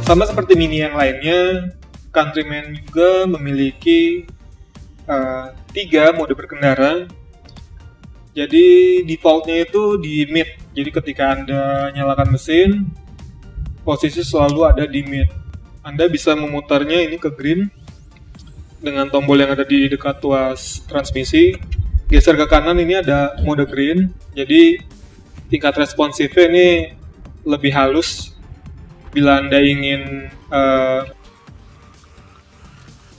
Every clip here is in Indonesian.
Sama seperti Mini yang lainnya, Countryman juga memiliki 3 mode berkendara. Jadi defaultnya itu di mid. Jadi ketika Anda nyalakan mesin, posisi selalu ada di mid. Anda bisa memutarnya ini ke green dengan tombol yang ada di dekat tuas transmisi. Geser ke kanan ini ada mode green. Jadi tingkat responsifnya ini lebih halus. Bila Anda ingin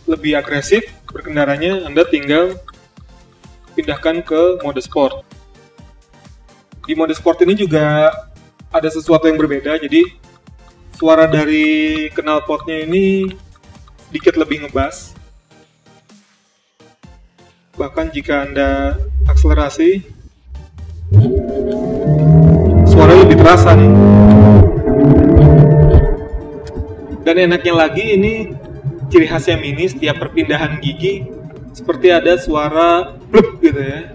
lebih agresif berkendaranya, Anda tinggal pindahkan ke mode sport. Di mode sport ini juga ada sesuatu yang berbeda, jadi suara dari knalpotnya ini sedikit lebih ngebas. Bahkan jika Anda akselerasi, suara lebih terasa nih. Dan enaknya lagi, ini ciri khasnya Mini, setiap perpindahan gigi seperti ada suara blub gitu ya.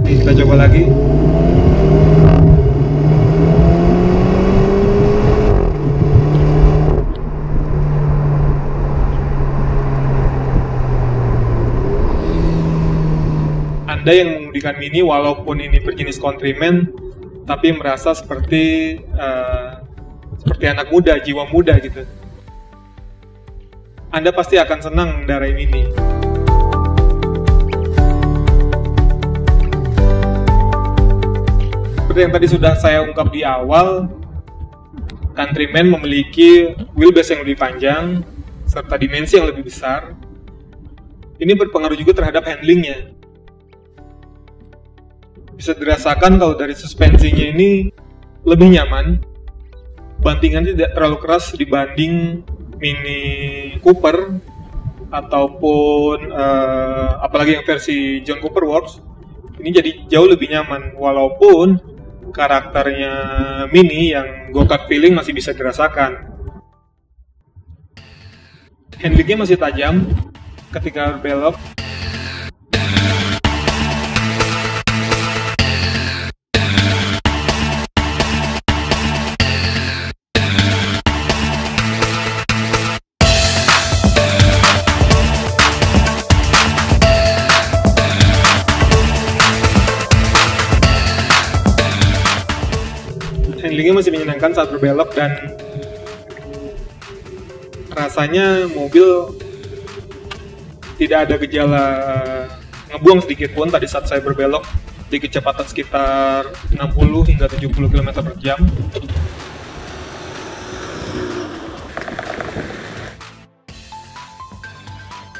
Nih, kita coba lagi. Anda yang mengemudikan Mini, walaupun ini berjenis Countryman, tapi merasa seperti anak muda, jiwa muda gitu. Anda pasti akan senang mengendarai Mini. Seperti yang tadi sudah saya ungkap di awal, Countryman memiliki wheelbase yang lebih panjang serta dimensi yang lebih besar. Ini berpengaruh juga terhadap handlingnya. Bisa dirasakan kalau dari suspensinya ini lebih nyaman, bantingannya tidak terlalu keras dibanding Mini Cooper ataupun apalagi yang versi John Cooper Works. Ini jadi jauh lebih nyaman, walaupun karakternya Mini yang go-kart feeling masih bisa dirasakan. Handlingnya masih tajam ketika berbelok. Handlingnya masih menyenangkan saat berbelok, dan rasanya mobil tidak ada gejala ngebuang sedikit pun tadi saat saya berbelok di kecepatan sekitar 60 hingga 70 km per jam.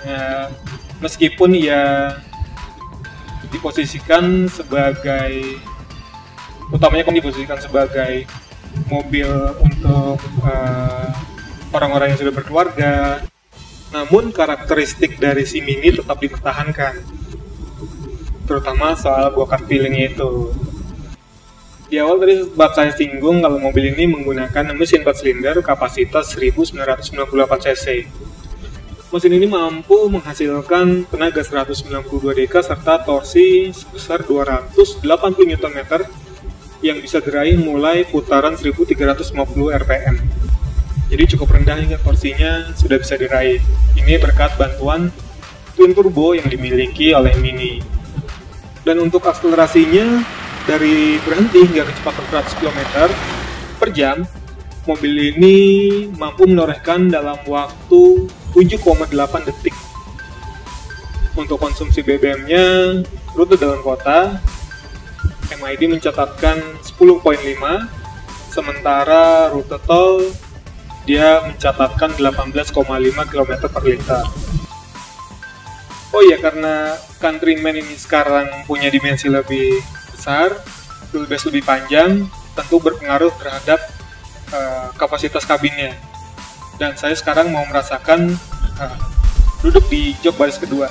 Ya, meskipun ia diposisikan sebagai mobil untuk orang-orang yang sudah berkeluarga, namun karakteristik dari si Mini tetap dipertahankan, terutama soal go-kart feelingnya itu. Di awal tadi sempat saya singgung kalau mobil ini menggunakan mesin 4 silinder kapasitas 1998 cc. Mesin ini mampu menghasilkan tenaga 192 dk serta torsi sebesar 280 Nm yang bisa diraih mulai putaran 1350 rpm. Jadi cukup rendah hingga torsinya sudah bisa diraih. Ini berkat bantuan twin turbo yang dimiliki oleh Mini. Dan untuk akselerasinya, dari berhenti hingga kecepatan 100 km per jam, mobil ini mampu menorehkan dalam waktu 7,8 detik. Untuk konsumsi BBM-nya, rute dalam kota, MID mencatatkan 10,5, sementara rute tol dia mencatatkan 18,5 km per liter. Oh iya, karena Countryman ini sekarang punya dimensi lebih besar, wheelbase lebih panjang, tentu berpengaruh terhadap kapasitas kabinnya. Dan saya sekarang mau merasakan duduk di jok baris kedua.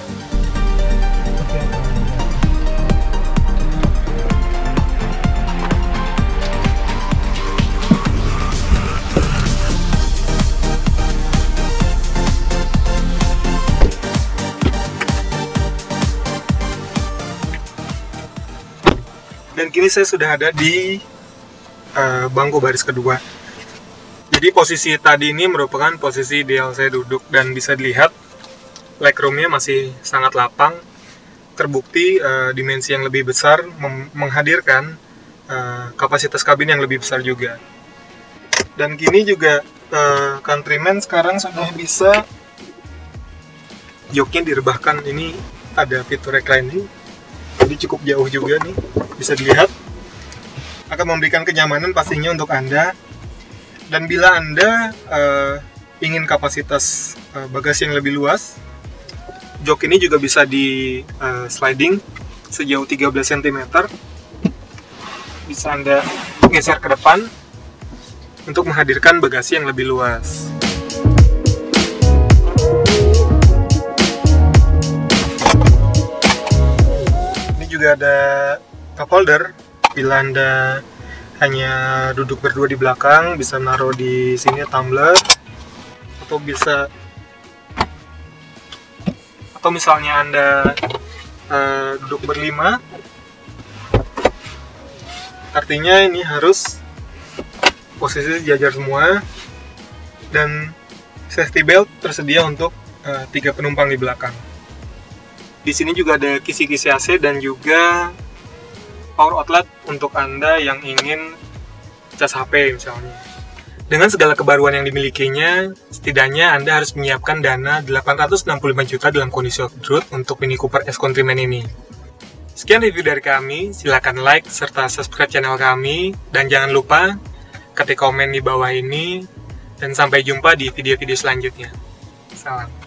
Dan kini saya sudah ada di bangku baris kedua. Jadi posisi tadi ini merupakan posisi ideal saya duduk, dan bisa dilihat legroomnya masih sangat lapang. Terbukti dimensi yang lebih besar menghadirkan kapasitas kabin yang lebih besar juga. Dan kini juga Countryman sekarang sudah bisa joknya direbahkan. Ini ada fitur reclining, jadi cukup jauh juga nih, bisa dilihat. Akan memberikan kenyamanan pastinya untuk Anda. Dan bila Anda ingin kapasitas bagasi yang lebih luas, jok ini juga bisa di sliding sejauh 13 cm. Bisa Anda geser ke depan untuk menghadirkan bagasi yang lebih luas. Ini juga ada cup holder. Bila Anda hanya duduk berdua di belakang, bisa naruh di sini tumbler, atau misalnya Anda duduk berlima, artinya ini harus posisi sejajar semua, dan safety belt tersedia untuk 3 penumpang di belakang. Di sini juga ada kisi-kisi AC dan juga power outlet untuk Anda yang ingin cas HP misalnya. Dengan segala kebaruan yang dimilikinya, setidaknya Anda harus menyiapkan dana 865 juta dalam kondisi off-road untuk Mini Cooper S Countryman ini. Sekian review dari kami, silakan like serta subscribe channel kami, dan jangan lupa ketik komen di bawah ini, dan sampai jumpa di video-video selanjutnya. Salam.